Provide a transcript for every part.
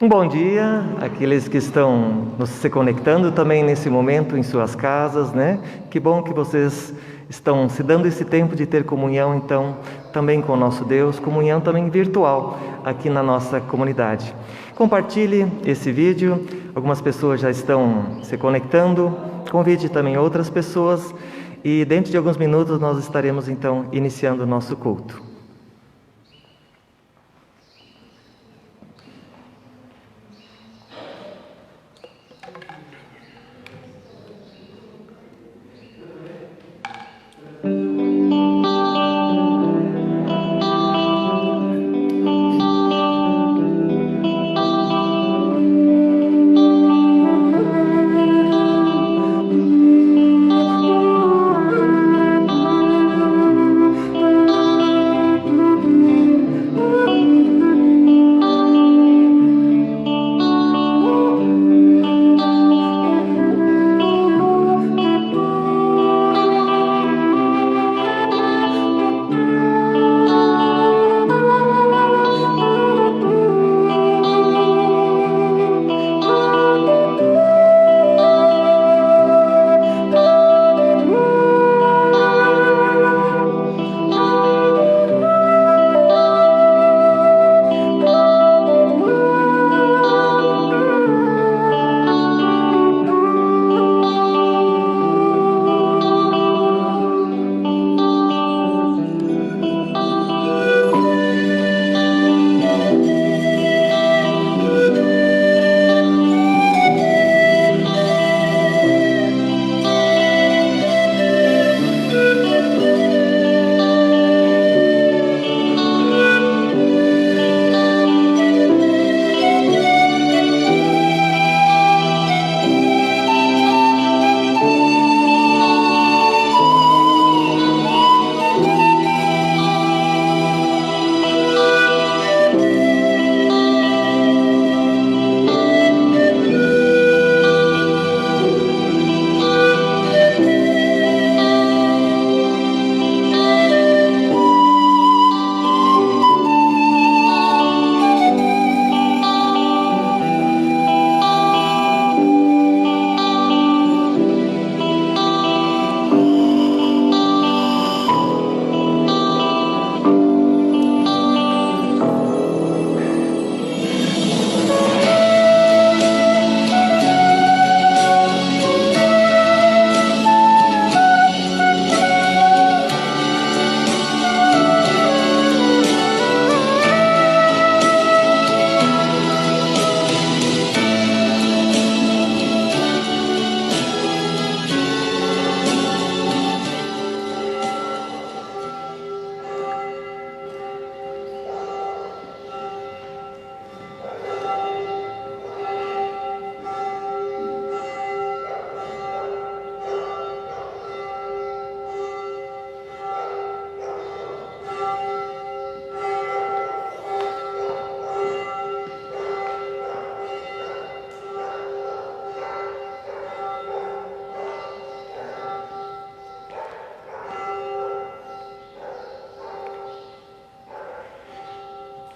Um bom dia àqueles que estão se conectando também nesse momento em suas casas, né? Que bom que vocês estão se dando esse tempo de ter comunhão, então, também com o nosso Deus, comunhão também virtual aqui na nossa comunidade. Compartilhe esse vídeo, algumas pessoas já estão se conectando, convide também outras pessoas e dentro de alguns minutos nós estaremos então iniciando o nosso culto.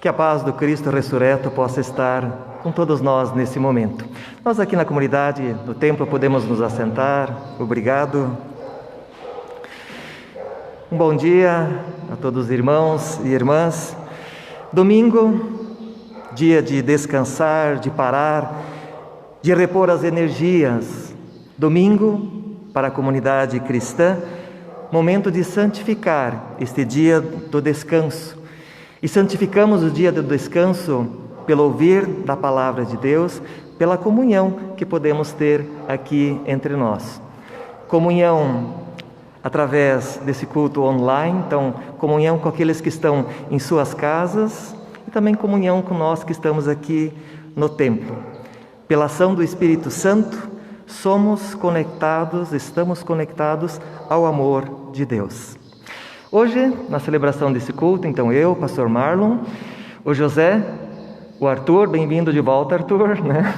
Que a paz do Cristo ressurreto possa estar com todos nós nesse momento. Nós aqui na comunidade, no templo, podemos nos assentar. Obrigado. Um bom dia a todos os irmãos e irmãs. Domingo, dia de descansar, de parar, de repor as energias. Domingo, para a comunidade cristã, momento de santificar este dia do descanso. E santificamos o dia do descanso pelo ouvir da palavra de Deus, pela comunhão que podemos ter aqui entre nós. Comunhão através desse culto online, então comunhão com aqueles que estão em suas casas e também comunhão com nós que estamos aqui no templo. Pela ação do Espírito Santo, estamos conectados ao amor de Deus. Hoje, na celebração desse culto, então eu, pastor Marlon, o José, o Arthur, bem-vindo de volta, Arthur, né?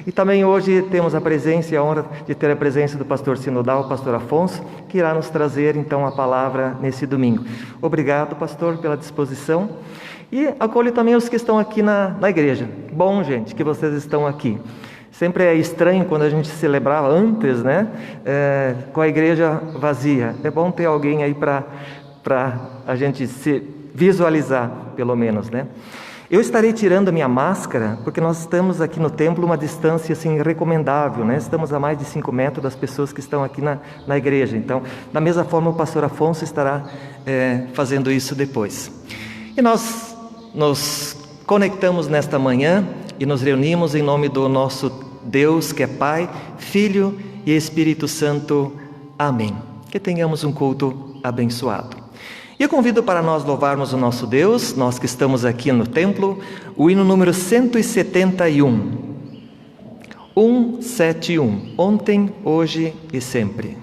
E também hoje temos a presença e a honra de ter a presença do pastor sinodal, o pastor Afonso, que irá nos trazer então a palavra nesse domingo. Obrigado, pastor, pela disposição. E acolho também os que estão aqui na igreja. Bom, gente, que vocês estão aqui. Sempre é estranho quando a gente celebrava antes, né? Com a igreja vazia. É bom ter alguém aí para a gente se visualizar, pelo menos, né? Eu estarei tirando a minha máscara, porque nós estamos aqui no templo uma distância assim recomendável, né? Estamos a mais de 5 metros das pessoas que estão aqui na igreja. Então, da mesma forma, o pastor Afonso estará fazendo isso depois. E nós nos conectamos nesta manhã e nos reunimos em nome do nosso Deus, que é Pai, Filho e Espírito Santo. Amém. Que tenhamos um culto abençoado. E eu convido para nós louvarmos o nosso Deus, nós que estamos aqui no templo, o hino número 171. 171. Ontem, hoje e sempre.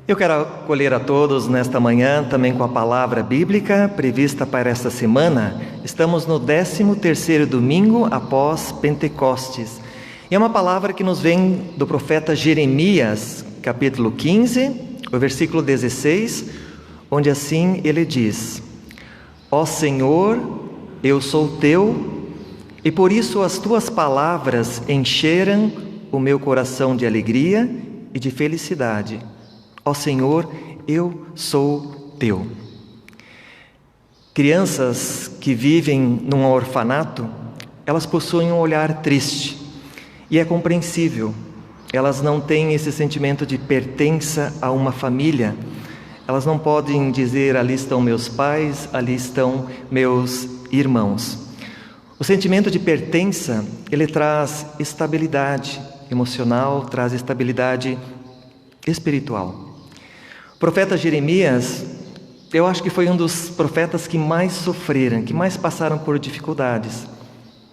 Eu quero acolher a todos nesta manhã também com a palavra bíblica prevista para esta semana. Estamos no 13º domingo após Pentecostes. E é uma palavra que nos vem do profeta Jeremias, capítulo 15, o versículo 16, onde assim ele diz: Ó Senhor, eu sou teu, e por isso as tuas palavras encheram o meu coração de alegria e de felicidade. Ó Senhor, eu sou teu. Crianças que vivem num orfanato, elas possuem um olhar triste. E é compreensível, elas não têm esse sentimento de pertença a uma família. Elas não podem dizer, ali estão meus pais, ali estão meus irmãos. O sentimento de pertença, ele traz estabilidade emocional, traz estabilidade espiritual. O profeta Jeremias, eu acho que foi um dos profetas que mais sofreram, que mais passaram por dificuldades.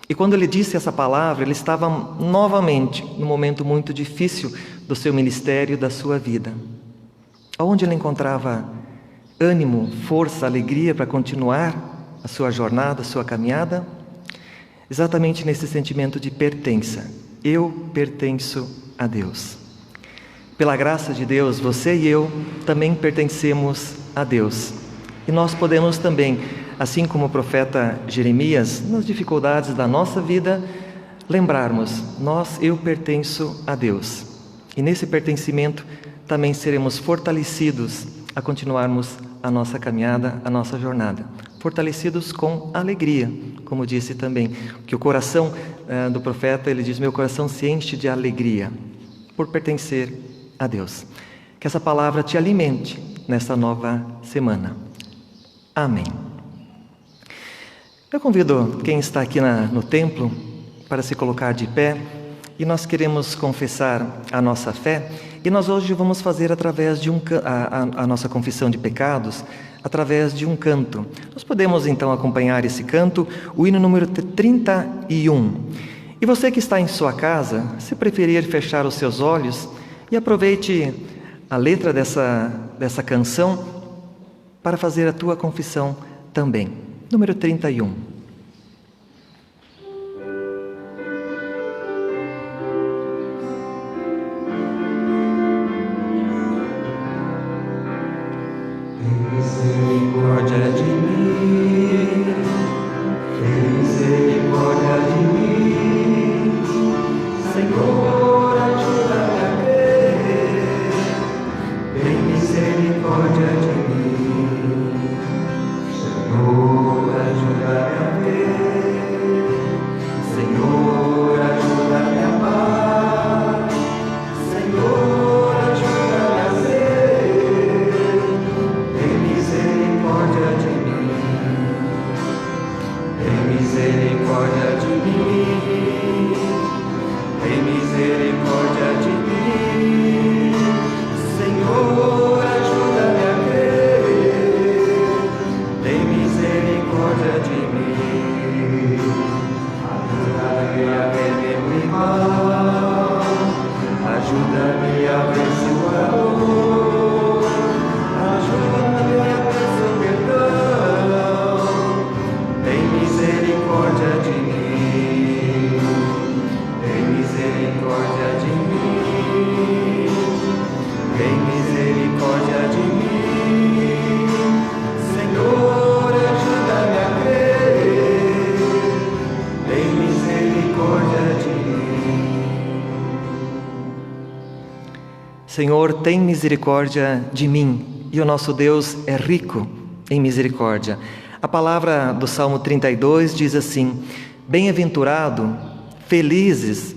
E quando ele disse essa palavra, ele estava novamente num momento muito difícil do seu ministério, da sua vida. Onde ele encontrava ânimo, força, alegria para continuar a sua jornada, a sua caminhada? Exatamente nesse sentimento de pertença. Eu pertenço a Deus. Pela graça de Deus, você e eu também pertencemos a Deus. E nós podemos também, assim como o profeta Jeremias, nas dificuldades da nossa vida, lembrarmos, eu pertenço a Deus. E nesse pertencimento também seremos fortalecidos a continuarmos a nossa caminhada, a nossa jornada. Fortalecidos com alegria, como disse também, que o coração do profeta, ele diz, meu coração se enche de alegria por pertencer a Deus. Que essa palavra te alimente nesta nova semana. Amém. Eu convido quem está aqui no templo para se colocar de pé e nós queremos confessar a nossa fé e nós hoje vamos fazer através de a nossa confissão de pecados através de um canto. Nós podemos então acompanhar esse canto, o hino número 31. E você que está em sua casa, se preferir fechar os seus olhos e aproveite a letra dessa canção para fazer a tua confissão também. Número 31. Misericórdia de mim, tem misericórdia de mim, Senhor, ajuda-me a crer, tem misericórdia de mim, Senhor, ajuda-me a ver, Senhor, ajuda-me a amar, Senhor, ajuda-me a ser, tem misericórdia de mim, tem misericórdia de mim, tem misericórdia de mim, Senhor, ajuda-me a crer, tem misericórdia de mim, ajuda-me a ver meu irmão, ajuda-me a ver seu amor, ajuda-me a ver seu perdão, tem misericórdia de mim, tem misericórdia de mim, tem misericórdia de mim, Senhor, ajuda-me a crer, tem misericórdia de mim. Senhor, tem misericórdia de mim, e o nosso Deus é rico em misericórdia. A palavra do Salmo 32 diz assim: bem-aventurado, feliz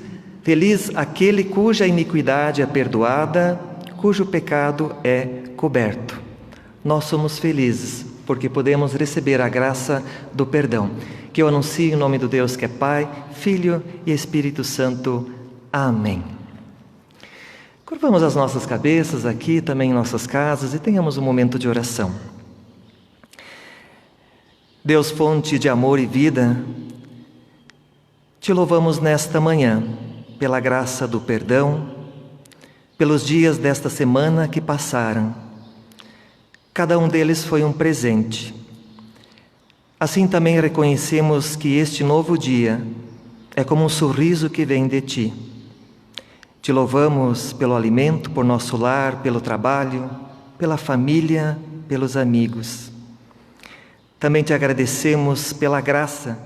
aquele cuja iniquidade é perdoada, cujo pecado é coberto. Nós somos felizes porque podemos receber a graça do perdão. Que eu anuncie em nome do Deus que é Pai, Filho e Espírito Santo. Amém. Curvamos as nossas cabeças aqui, também em nossas casas, e tenhamos um momento de oração. Deus, fonte de amor e vida, te louvamos nesta manhã, pela graça do perdão, pelos dias desta semana que passaram. Cada um deles foi um presente. Assim também reconhecemos que este novo dia é como um sorriso que vem de ti. Te louvamos pelo alimento, por nosso lar, pelo trabalho, pela família, pelos amigos. Também te agradecemos pela graça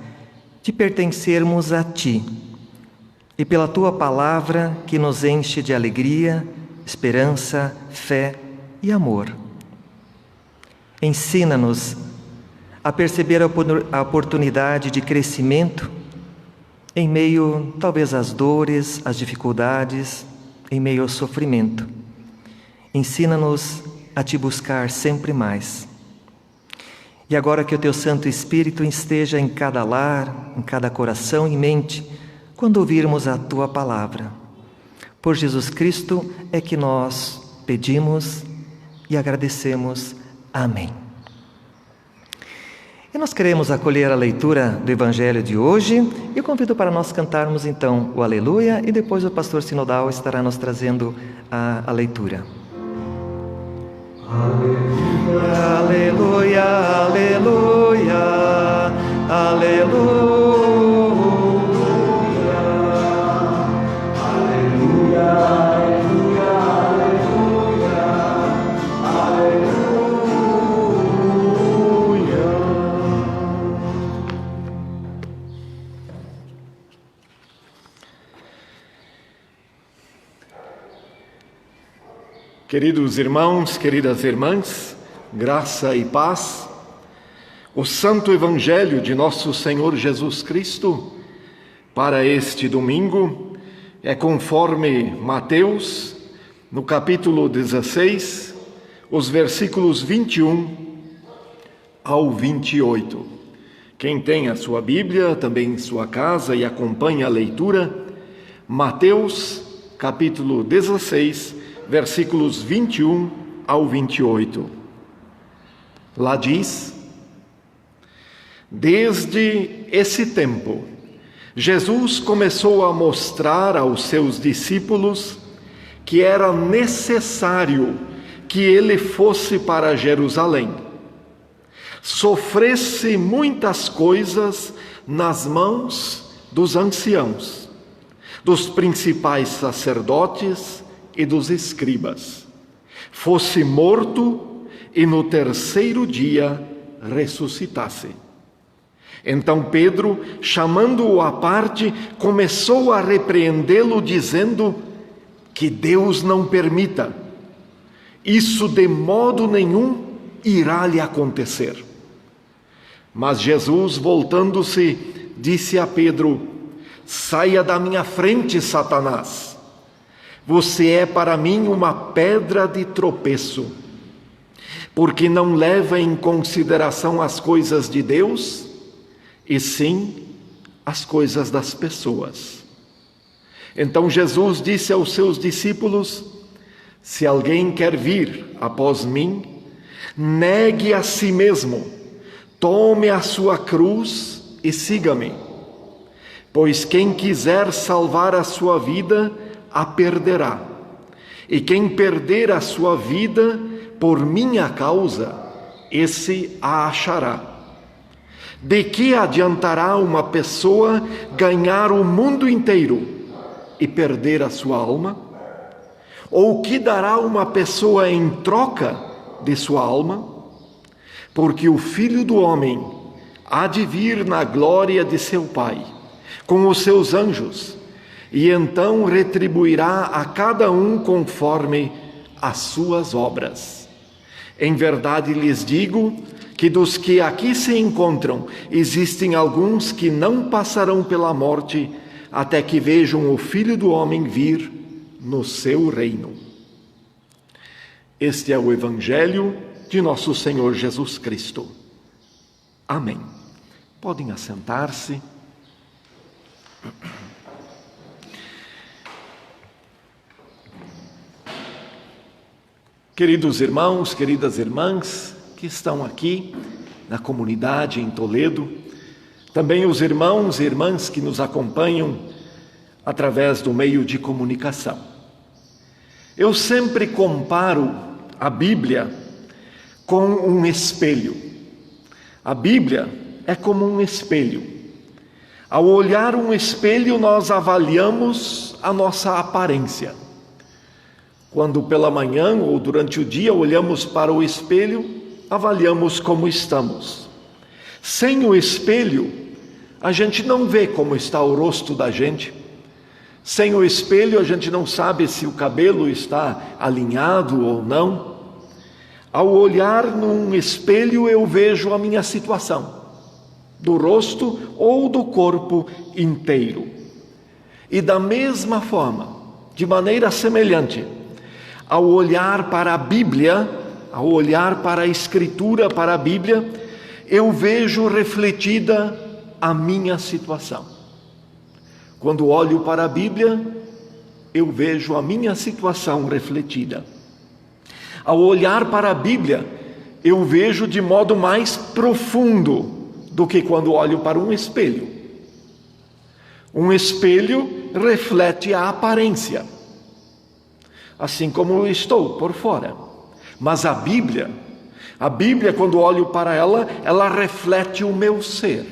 de pertencermos a ti e pela tua palavra que nos enche de alegria, esperança, fé e amor. Ensina-nos a perceber a oportunidade de crescimento em meio, talvez, às dores, às dificuldades, em meio ao sofrimento. Ensina-nos a Te buscar sempre mais. E agora que o Teu Santo Espírito esteja em cada lar, em cada coração e mente, quando ouvirmos a Tua Palavra. Por Jesus Cristo é que nós pedimos e agradecemos. Amém. E nós queremos acolher a leitura do Evangelho de hoje e eu convido para nós cantarmos então o Aleluia e depois o pastor sinodal estará nos trazendo a leitura. Aleluia, aleluia, aleluia. Queridos irmãos, queridas irmãs, graça e paz. O Santo Evangelho de nosso Senhor Jesus Cristo para este domingo é conforme Mateus, no capítulo 16, os versículos 21 ao 28. Quem tem a sua Bíblia, também em sua casa e acompanha a leitura, Mateus, capítulo 16, versículos 21 ao 28. Lá diz: desde esse tempo, Jesus começou a mostrar aos seus discípulos que era necessário que ele fosse para Jerusalém, sofresse muitas coisas nas mãos dos anciãos, dos principais sacerdotes e dos escribas, fosse morto e no terceiro dia ressuscitasse. Então Pedro, chamando-o à parte, começou a repreendê-lo, dizendo: que Deus não permita. Isso de modo nenhum irá lhe acontecer. Mas Jesus, voltando-se, disse a Pedro: saia da minha frente, Satanás. Você é para mim uma pedra de tropeço, porque não leva em consideração as coisas de Deus, e sim as coisas das pessoas. Então Jesus disse aos seus discípulos: se alguém quer vir após mim, negue a si mesmo, tome a sua cruz e siga-me. Pois quem quiser salvar a sua vida, a perderá. E quem perder a sua vida por minha causa, esse a achará. De que adiantará uma pessoa ganhar o mundo inteiro e perder a sua alma? Ou o que dará uma pessoa em troca de sua alma? Porque o Filho do Homem há de vir na glória de seu Pai, com os seus anjos, e então retribuirá a cada um conforme as suas obras. Em verdade lhes digo que dos que aqui se encontram, existem alguns que não passarão pela morte, até que vejam o Filho do Homem vir no seu reino. Este é o Evangelho de nosso Senhor Jesus Cristo. Amém. Podem assentar-se. Queridos irmãos, queridas irmãs que estão aqui na comunidade em Toledo, também os irmãos e irmãs que nos acompanham através do meio de comunicação. Eu sempre comparo a Bíblia com um espelho. A Bíblia é como um espelho. Ao olhar um espelho, nós avaliamos a nossa aparência. Quando pela manhã ou durante o dia olhamos para o espelho, avaliamos como estamos. Sem o espelho, a gente não vê como está o rosto da gente. Sem o espelho, a gente não sabe se o cabelo está alinhado ou não. Ao olhar num espelho, eu vejo a minha situação. do rosto ou do corpo inteiro. E da mesma forma, de maneira semelhante, ao olhar para a Bíblia, ao olhar para a Escritura, para a Bíblia, eu vejo refletida a minha situação. Quando olho para a Bíblia, eu vejo a minha situação refletida. Ao olhar para a Bíblia, eu vejo de modo mais profundo do que quando olho para um espelho. Um espelho reflete a aparência, assim como eu estou por fora. Mas a Bíblia, quando olho para ela, ela reflete o meu ser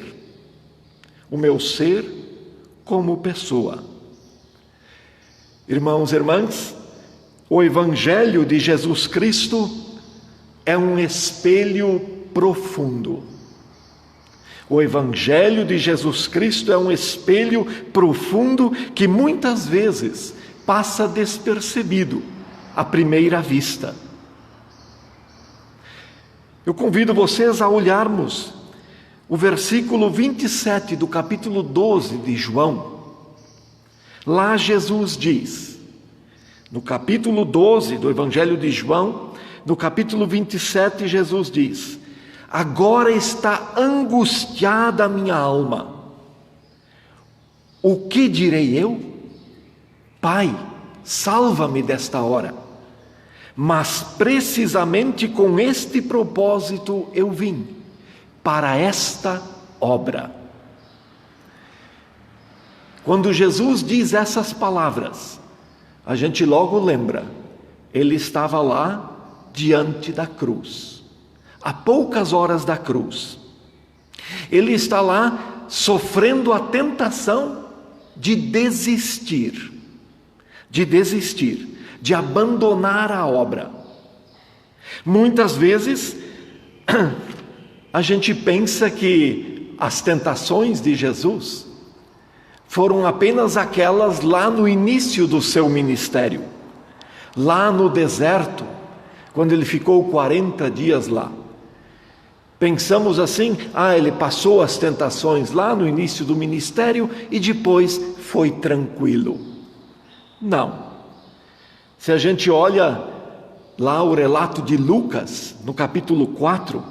como pessoa. Irmãos e irmãs, o Evangelho de Jesus Cristo é um espelho profundo. O Evangelho de Jesus Cristo é um espelho profundo que muitas vezes passa despercebido à primeira vista. Eu convido vocês a olharmos o versículo 27 do capítulo 12 de João. Lá Jesus diz, no capítulo 12 do Evangelho de João, no capítulo 27, Jesus diz: agora está angustiada a minha alma. O que direi eu? Pai, salva-me desta hora. Mas precisamente com este propósito eu vim, para esta obra. Quando Jesus diz essas palavras, a gente logo lembra, ele estava lá diante da cruz, a poucas horas da cruz. Ele está lá sofrendo a tentação de desistir, de abandonar a obra. Muitas vezes a gente pensa que as tentações de Jesus foram apenas aquelas lá no início do seu ministério, lá no deserto, quando ele ficou 40 dias lá. Pensamos assim, ele passou as tentações lá no início do ministério e depois foi tranquilo. Não. Se a gente olha lá o relato de Lucas, no capítulo 4,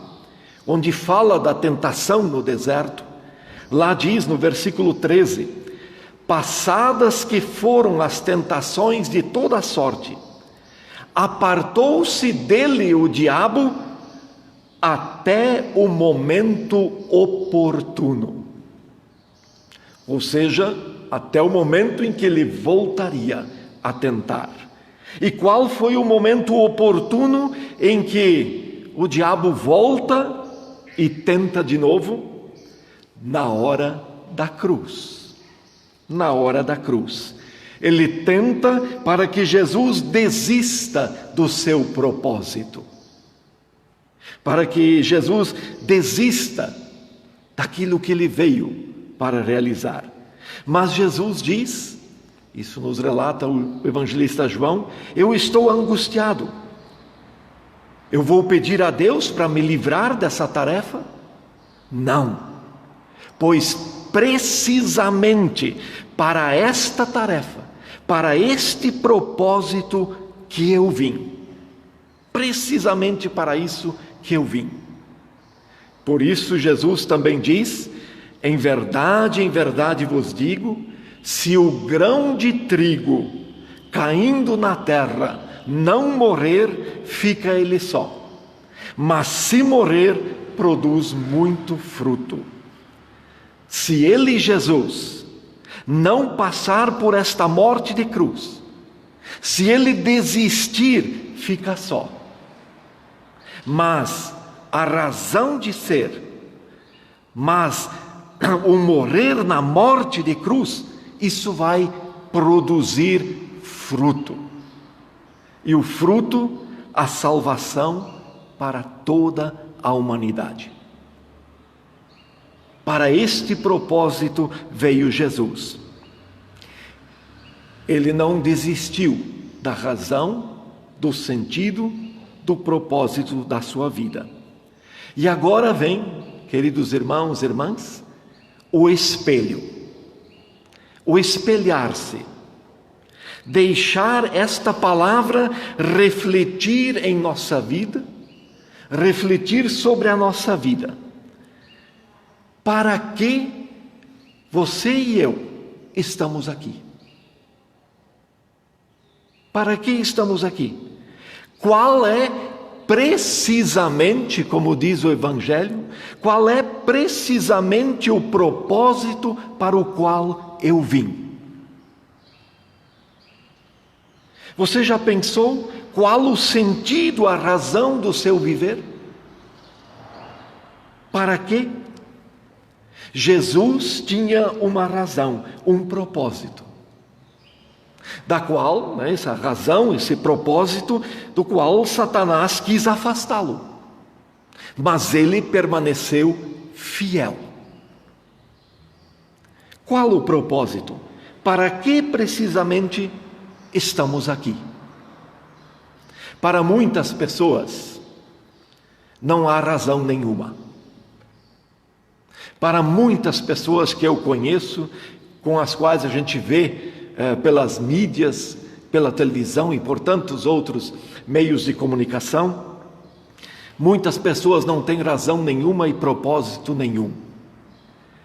onde fala da tentação no deserto, lá diz no versículo 13: passadas que foram as tentações de toda sorte, apartou-se dele o diabo até o momento oportuno. Ou seja, até o momento em que ele voltaria a tentar. E qual foi o momento oportuno em que o diabo volta e tenta de novo? Na hora da cruz. Na hora da cruz. Ele tenta para que Jesus desista do seu propósito. Para que Jesus desista daquilo que ele veio para realizar. Mas Jesus diz, isso nos relata o evangelista João: eu estou angustiado. Eu vou pedir a Deus para me livrar dessa tarefa? Não. Pois precisamente para esta tarefa, para este propósito que eu vim. Precisamente para isso que eu vim. Por isso Jesus também diz: em verdade vos digo, se o grão de trigo caindo na terra não morrer, fica ele só. Mas se morrer, produz muito fruto. Se ele, Jesus, não passar por esta morte de cruz, se ele desistir, fica só. Mas a razão de ser, mas o morrer na morte de cruz, isso vai produzir fruto. E o fruto, a salvação para toda a humanidade. Para este propósito veio Jesus. Ele não desistiu da razão, do sentido, do propósito da sua vida. E agora vem queridos irmãos e irmãs, o espelho. O espelhar-se. Deixar esta palavra refletir em nossa vida, refletir sobre a nossa vida. Para que você e eu estamos aqui? Para que estamos aqui? Qual é precisamente, como diz o Evangelho, qual é precisamente o propósito para o qual eu vim? Você já pensou qual o sentido, a razão do seu viver? Para quê? Jesus tinha uma razão, um propósito, da qual, essa razão, esse propósito, do qual Satanás quis afastá-lo. Mas ele permaneceu fiel. Qual o propósito? Para que precisamente estamos aqui? Para muitas pessoas, não há razão nenhuma. Para muitas pessoas que eu conheço, com as quais a gente vê pelas mídias, pela televisão e por tantos outros meios de comunicação, muitas pessoas não têm razão nenhuma e propósito nenhum.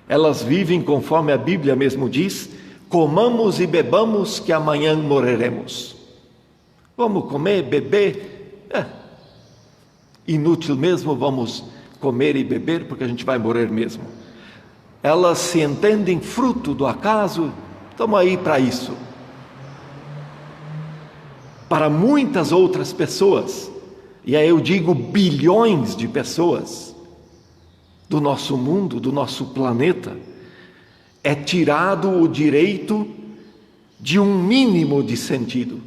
Elas vivem conforme a Bíblia mesmo diz: comamos e bebamos que amanhã morreremos. Vamos comer, beber, inútil mesmo, vamos comer e beber porque a gente vai morrer mesmo. Elas se entendem fruto do acaso, estamos aí para isso. Para muitas outras pessoas, e aí eu digo bilhões de pessoas do nosso mundo, do nosso planeta, é tirado o direito de um mínimo de sentido.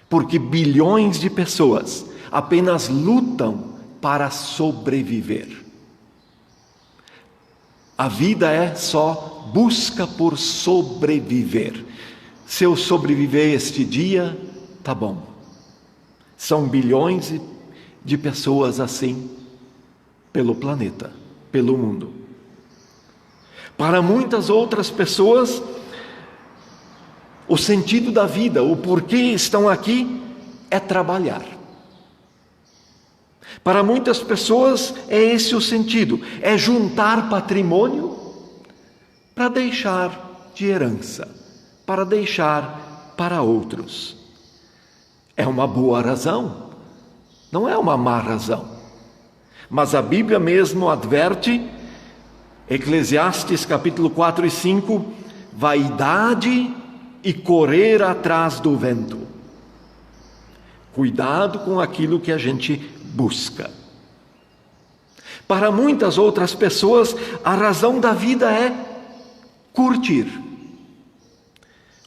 Porque bilhões de pessoas apenas lutam para sobreviver. A vida é só busca por sobreviver. Se eu sobreviver este dia, tá bom. São bilhões de pessoas assim pelo planeta, pelo mundo. Para muitas outras pessoas, o sentido da vida, o porquê estão aqui, é trabalhar. Para muitas pessoas é esse o sentido, é juntar patrimônio para deixar de herança, para deixar para outros. É uma boa razão, não é uma má razão. Mas a Bíblia mesmo adverte, Eclesiastes capítulo 4 e 5, vaidade e correr atrás do vento. Cuidado com aquilo que a gente busca. Para muitas outras pessoas, a razão da vida é curtir.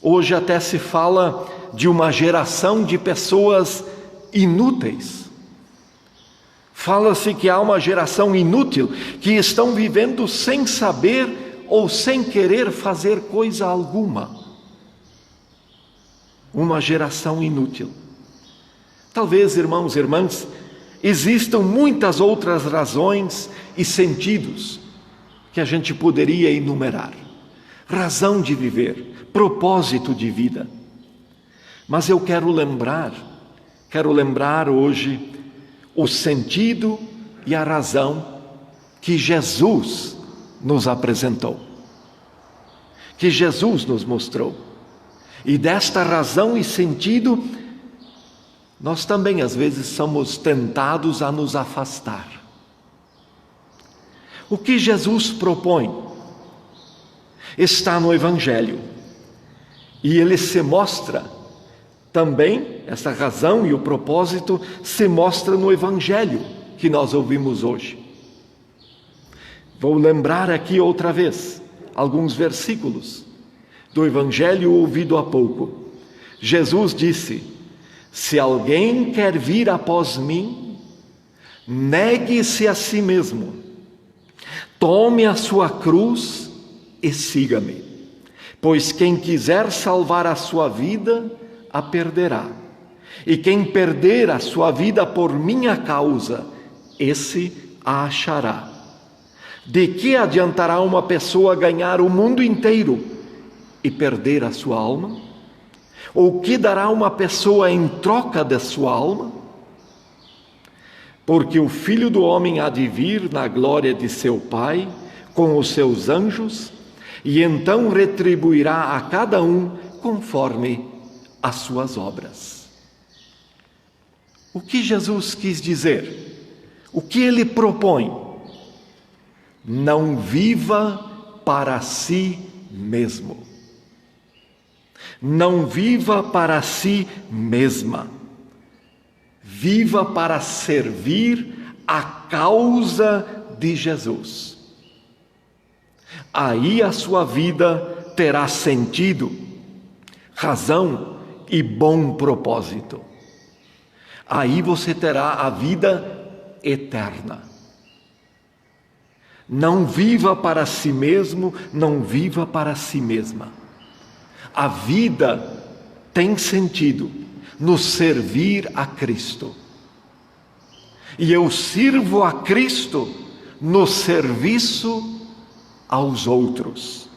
Hoje até se fala de uma geração de pessoas inúteis. Fala-se que há uma geração inútil, que estão vivendo sem saber ou sem querer fazer coisa alguma. Uma geração inútil. Talvez, irmãos e irmãs, existam muitas outras razões e sentidos que a gente poderia enumerar. Razão de viver, propósito de vida. Mas eu quero lembrar hoje o sentido e a razão que Jesus nos apresentou, que Jesus nos mostrou. E desta razão e sentido, nós também às vezes somos tentados a nos afastar. O que Jesus propõe está no Evangelho, e ele se mostra também, essa razão e o propósito se mostra no Evangelho que nós ouvimos hoje. Vou lembrar aqui outra vez alguns versículos do Evangelho ouvido há pouco. Jesus disse: se alguém quer vir após mim, negue-se a si mesmo, tome a sua cruz e siga-me. Pois quem quiser salvar a sua vida, a perderá. E quem perder a sua vida por minha causa, esse a achará. De que adiantará uma pessoa ganhar o mundo inteiro e perder a sua alma? Ou que dará uma pessoa em troca da sua alma? Porque o Filho do Homem há de vir na glória de seu Pai, com os seus anjos, e então retribuirá a cada um conforme as suas obras. O que Jesus quis dizer? O que ele propõe? Não viva para si mesmo. Não viva para si mesma. Viva para servir a causa de Jesus. Aí a sua vida terá sentido, razão e bom propósito. Aí você terá a vida eterna. Não viva para si mesmo, não viva para si mesma. A vida tem sentido no servir a Cristo. E eu sirvo a Cristo no serviço aos outros.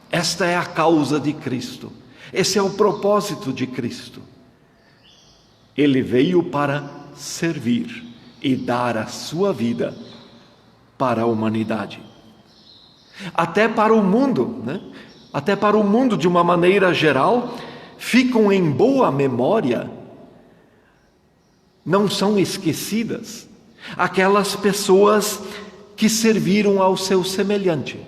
Esta é a causa de Cristo. Esse é o propósito de Cristo. Ele veio para servir e dar a sua vida para a humanidade. Até para o mundo, né? Até para o mundo de uma maneira geral, ficam em boa memória, não são esquecidas, aquelas pessoas que serviram ao seu semelhante.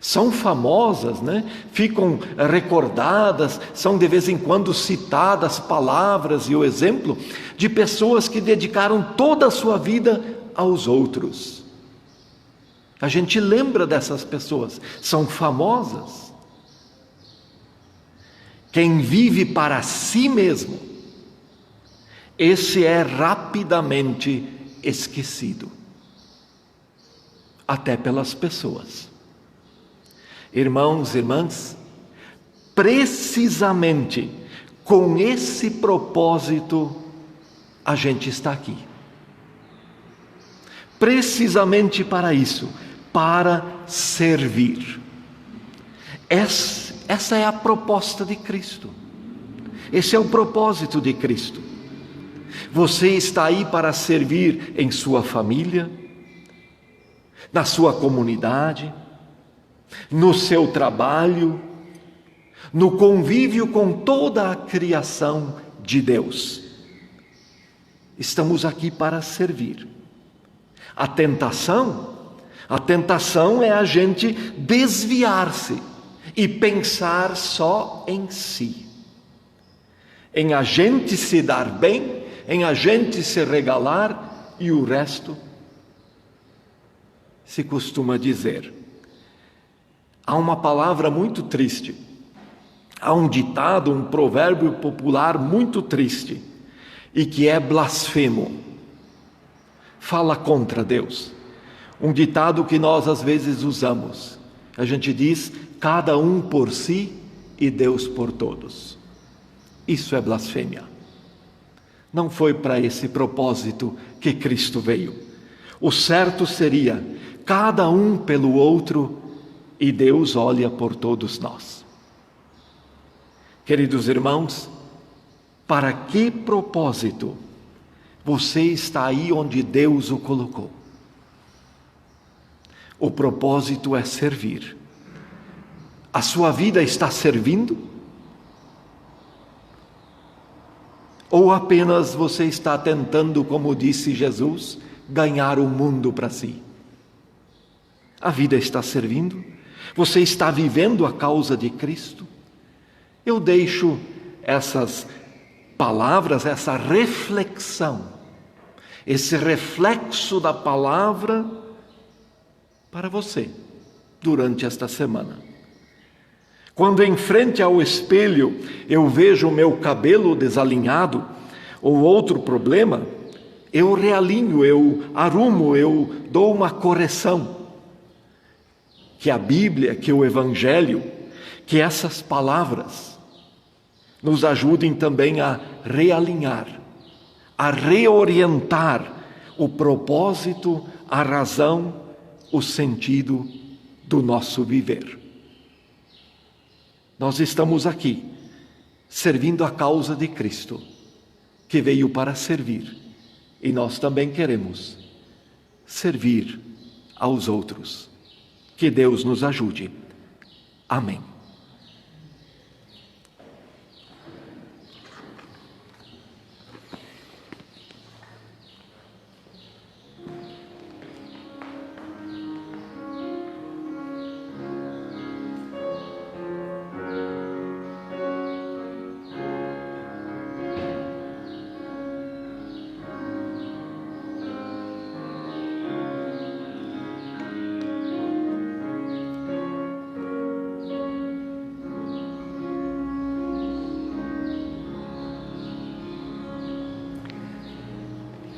São famosas, né? Ficam recordadas, são de vez em quando citadas palavras e o exemplo de pessoas que dedicaram toda a sua vida aos outros. A gente lembra dessas pessoas, são famosas. Quem vive para si mesmo, esse é rapidamente esquecido, até pelas pessoas. Irmãos e irmãs, precisamente com esse propósito a gente está aqui. Precisamente para isso, para servir. Essa é a proposta de Cristo. Esse é o propósito de Cristo. Você está aí para servir em sua família, na sua comunidade, no seu trabalho, no convívio com toda a criação de Deus. Estamos aqui para servir. A tentação é a gente desviar-se e pensar só em si, em a gente se dar bem, em a gente se regalar e o resto se costuma dizer. Há uma palavra muito triste, há um ditado, um provérbio popular muito triste e que é blasfemo. Fala contra Deus. Um ditado que nós às vezes usamos. A gente diz, cada um por si e Deus por todos. Isso é blasfêmia. Não foi para esse propósito que Cristo veio. O certo seria, cada um pelo outro e Deus olha por todos nós. Queridos irmãos, para que propósito você está aí onde Deus o colocou? O propósito é servir. A sua vida está servindo? Ou apenas você está tentando, como disse Jesus, ganhar o mundo para si? A vida está servindo? Você está vivendo a causa de Cristo? Eu deixo essas palavras, essa reflexão, esse reflexo da palavra para você durante esta semana. Quando em frente ao espelho eu vejo o meu cabelo desalinhado ou outro problema, eu realinho, eu arrumo, eu dou uma correção. Que a Bíblia, que o Evangelho, que essas palavras nos ajudem também a realinhar, a reorientar o propósito, a razão, o sentido do nosso viver. Nós estamos aqui, servindo a causa de Cristo, que veio para servir, e nós também queremos servir aos outros. Que Deus nos ajude. Amém.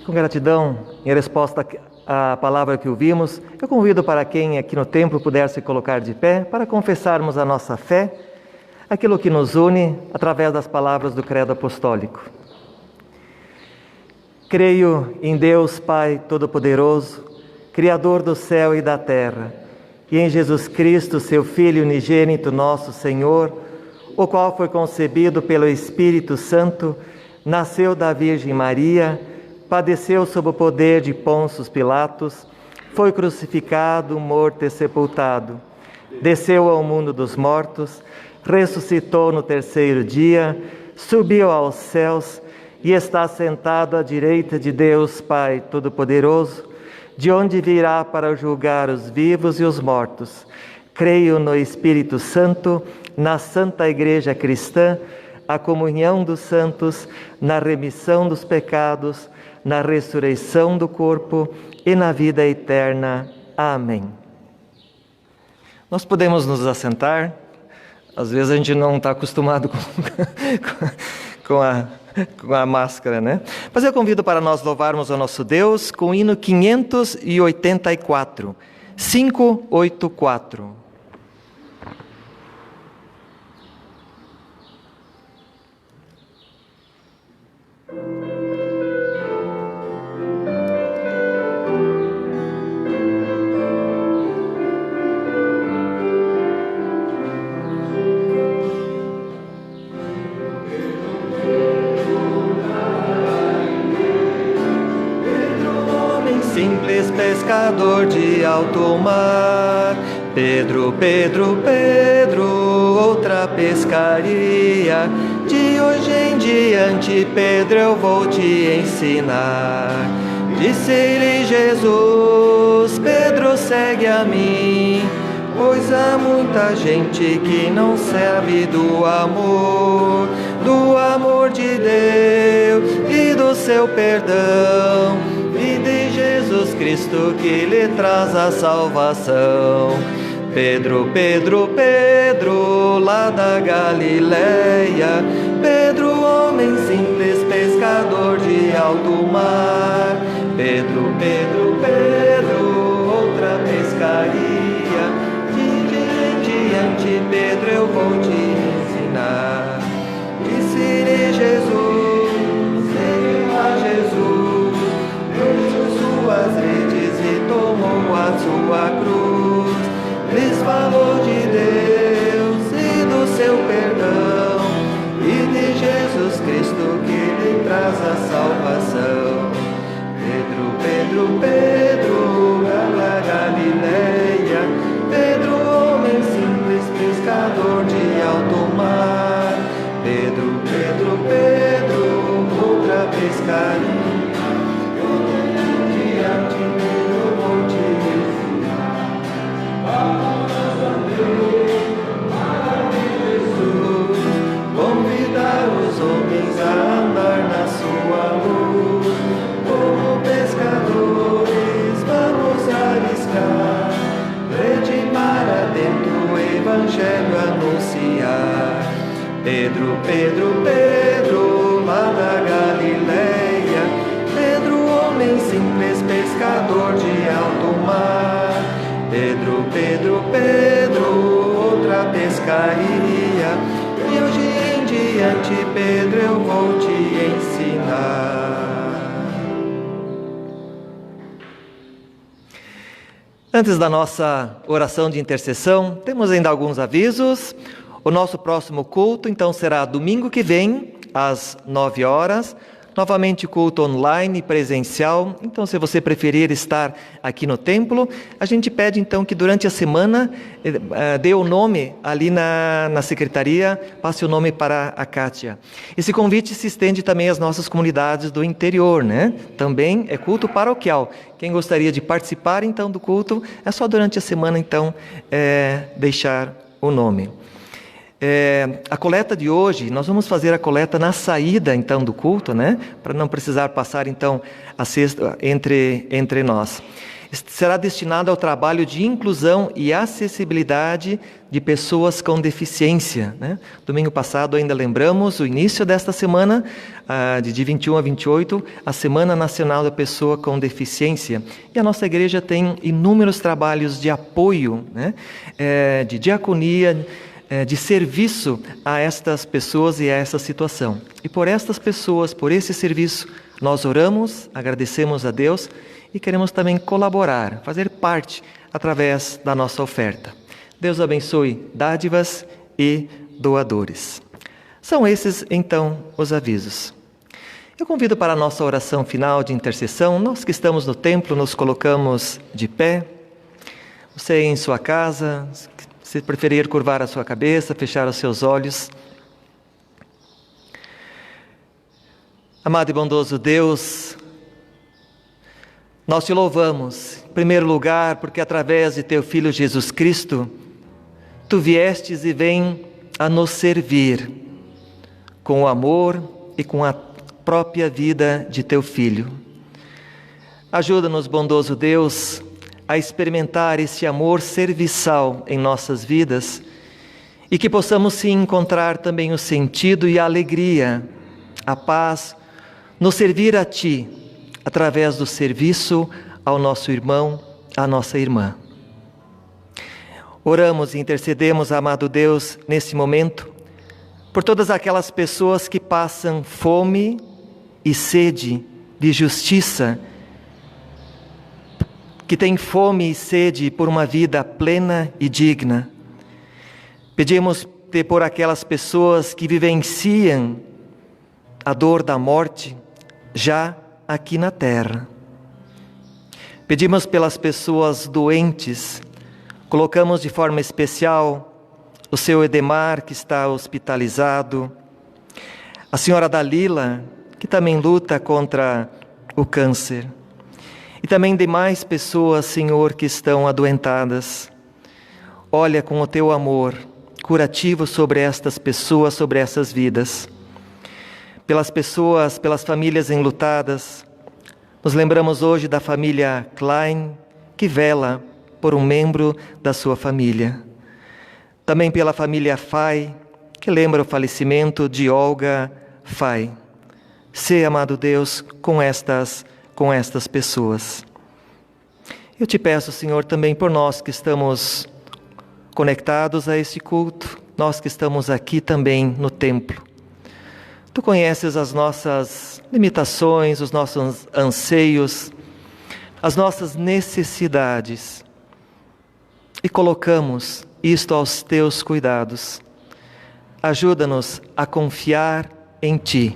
Com gratidão, em resposta à palavra que ouvimos, eu convido para quem aqui no templo puder se colocar de pé para confessarmos a nossa fé, aquilo que nos une através das palavras do Credo Apostólico. Creio em Deus Pai Todo-Poderoso, Criador do céu e da terra, e em Jesus Cristo, seu Filho unigênito, nosso Senhor, o qual foi concebido pelo Espírito Santo, nasceu da Virgem Maria, padeceu sob o poder de Pôncio Pilatos, foi crucificado, morto e sepultado, desceu ao mundo dos mortos, ressuscitou no terceiro dia, subiu aos céus e está sentado à direita de Deus Pai Todo-Poderoso, de onde virá para julgar os vivos e os mortos. Creio no Espírito Santo, na Santa Igreja Cristã, a comunhão dos santos, na remissão dos pecados, na ressurreição do corpo e na vida eterna. Amém. Nós podemos nos assentar. Às vezes a gente não está acostumado com a máscara, né? Mas eu convido para nós louvarmos ao nosso Deus com o hino 584, 584. Simples pescador de alto mar, Pedro, Pedro, Pedro, outra pescaria. De hoje em diante, Pedro, eu vou te ensinar. Disse-lhe Jesus, Pedro, segue a mim, pois há muita gente que não sabe do amor de Deus e do seu perdão, e de Jesus Cristo que lhe traz a salvação. Pedro, Pedro, Pedro, lá da Galileia, Pedro, homem simples, pescador de alto mar. Pedro, Pedro, Pedro, outra pescaria. De diante, Pedro, eu vou te ensinar. Disse-lhe Jesus, veio a Jesus, deixou suas redes e tomou a sua cruz. Lhes falou de Deus e do seu perdão, e de Jesus Cristo que lhe traz a salvação. Pedro, Pedro, Pedro, da Galileia, Pedro, homem simples, pescador de alto mar. Pedro, Pedro, Pedro, outra pescaria. Diante dele eu vou te ensinar. Palavras a Jesus, convidar os homens a andar na sua luz. Como pescadores vamos arriscar, rede para dentro o evangelho anunciar. Pedro, Pedro, Pedro, lá da Galileia, Pedro, homem simples, pescador de alto mar. Pedro, Pedro, Pedro, outra pescaria. E hoje em diante, Pedro, eu vou te ensinar. Antes da nossa oração de intercessão, temos ainda alguns avisos. O nosso próximo culto, então, será domingo que vem, às 9 horas. Novamente culto online, presencial. Então, se você preferir estar aqui no templo, a gente pede então que durante a semana dê o nome ali na secretaria, passe o nome para a Kátia. Esse convite se estende também às nossas comunidades do interior, né? Também é culto paroquial. Quem gostaria de participar então do culto, é só durante a semana então deixar o nome. A coleta de hoje, nós vamos fazer a coleta na saída então do culto, né? Para não precisar passar então a cesta entre nós. Será destinado ao trabalho de inclusão e acessibilidade de pessoas com deficiência, né? Domingo passado ainda lembramos o início desta semana, de 21 a 28, a Semana Nacional da Pessoa com Deficiência. E a nossa igreja tem inúmeros trabalhos de apoio, né? De diaconia, de serviço a estas pessoas e a essa situação. E por estas pessoas, por esse serviço, nós oramos, agradecemos a Deus e queremos também colaborar, fazer parte através da nossa oferta. Deus abençoe dádivas e doadores. São esses, então, os avisos. Eu convido para a nossa oração final de intercessão. Nós que estamos no templo, nos colocamos de pé. Você em sua casa, se preferir curvar a sua cabeça, fechar os seus olhos. Amado e bondoso Deus, nós te louvamos, em primeiro lugar, porque através de teu Filho Jesus Cristo, tu viestes e vem a nos servir com o amor e com a própria vida de teu Filho. Ajuda-nos, bondoso Deus, a experimentar esse amor serviçal em nossas vidas e que possamos sim encontrar também o sentido e a alegria, a paz, no servir a Ti, através do serviço ao nosso irmão, à nossa irmã. Oramos e intercedemos, amado Deus, nesse momento, por todas aquelas pessoas que passam fome e sede de justiça, que têm fome e sede por uma vida plena e digna. Pedimos por aquelas pessoas que vivenciam a dor da morte já aqui na terra. Pedimos pelas pessoas doentes, colocamos de forma especial o seu Edemar, que está hospitalizado, a senhora Dalila, que também luta contra o câncer. E também demais pessoas, Senhor, que estão adoentadas. Olha com o teu amor curativo sobre estas pessoas, sobre essas vidas. Pelas pessoas, pelas famílias enlutadas, nos lembramos hoje da família Klein, que vela por um membro da sua família. Também pela família Fay, que lembra o falecimento de Olga Fay. Sê, amado Deus, com estas pessoas. Eu te peço, Senhor, também por nós que estamos conectados a esse culto, nós que estamos aqui também no templo. Tu conheces as nossas limitações, os nossos anseios, as nossas necessidades e colocamos isto aos teus cuidados. Ajuda-nos a confiar em Ti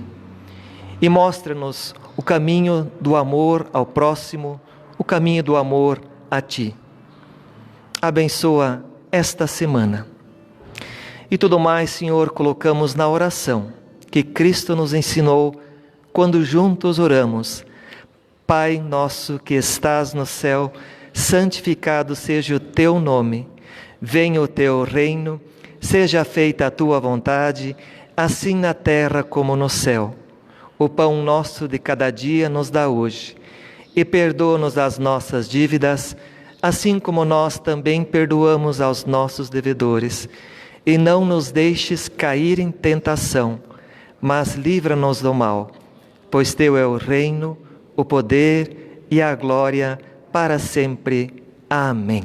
e mostra-nos o caminho do amor ao próximo, o caminho do amor a Ti. Abençoa esta semana. E tudo mais, Senhor, colocamos na oração que Cristo nos ensinou quando juntos oramos. Pai nosso que estás no céu, santificado seja o Teu nome. Venha o Teu reino, seja feita a Tua vontade, assim na terra como no céu. O pão nosso de cada dia nos dá hoje, e perdoa-nos as nossas dívidas, assim como nós também perdoamos aos nossos devedores. E não nos deixes cair em tentação, mas livra-nos do mal, pois Teu é o reino, o poder e a glória para sempre. Amém.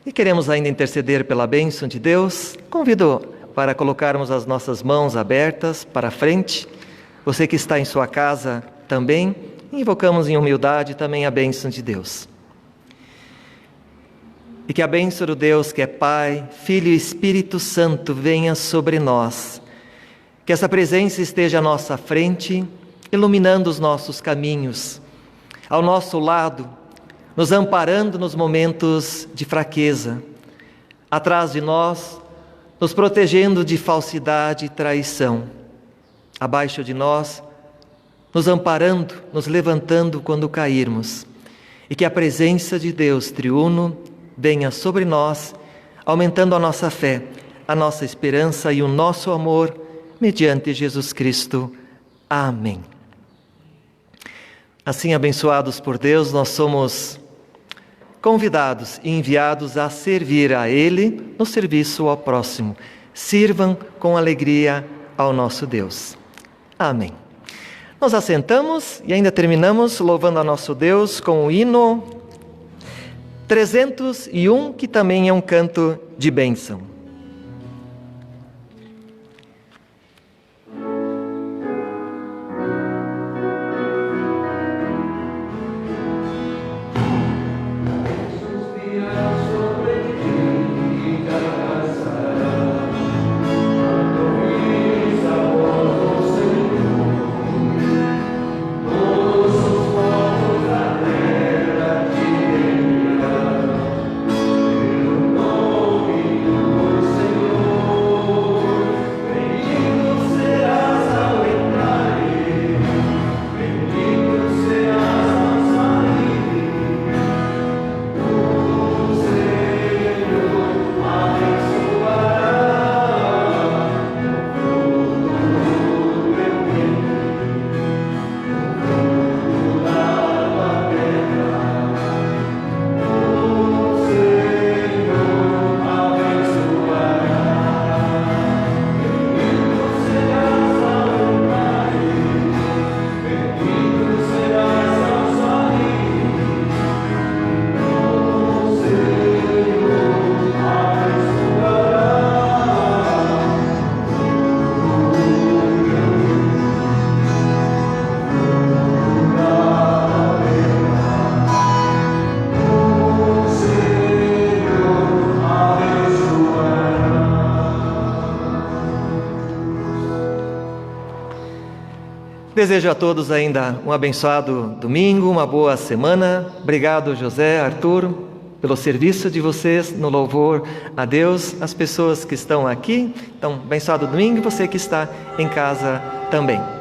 E queremos ainda interceder pela bênção de Deus. Convido para colocarmos as nossas mãos abertas para frente. Você que está em sua casa também, invocamos em humildade também a bênção de Deus. e que a bênção do Deus que é Pai, Filho e Espírito Santo venha sobre nós. Que essa presença esteja à nossa frente, iluminando os nossos caminhos, ao nosso lado, nos amparando nos momentos de fraqueza, atrás de nós, nos protegendo de falsidade e traição, abaixo de nós, nos amparando, nos levantando quando cairmos, e que a presença de Deus triuno venha sobre nós, aumentando a nossa fé, a nossa esperança e o nosso amor, mediante Jesus Cristo. Amém. Assim, abençoados por Deus, nós somos convidados e enviados a servir a Ele no serviço ao próximo. Sirvam com alegria ao nosso Deus. Amém. Nós assentamos e ainda terminamos louvando a nosso Deus com o hino 301, que também é um canto de bênção. Desejo a todos ainda um abençoado domingo, uma boa semana. Obrigado, José, Arthur, pelo serviço de vocês no louvor a Deus, as pessoas que estão aqui. Então, abençoado domingo e você que está em casa também.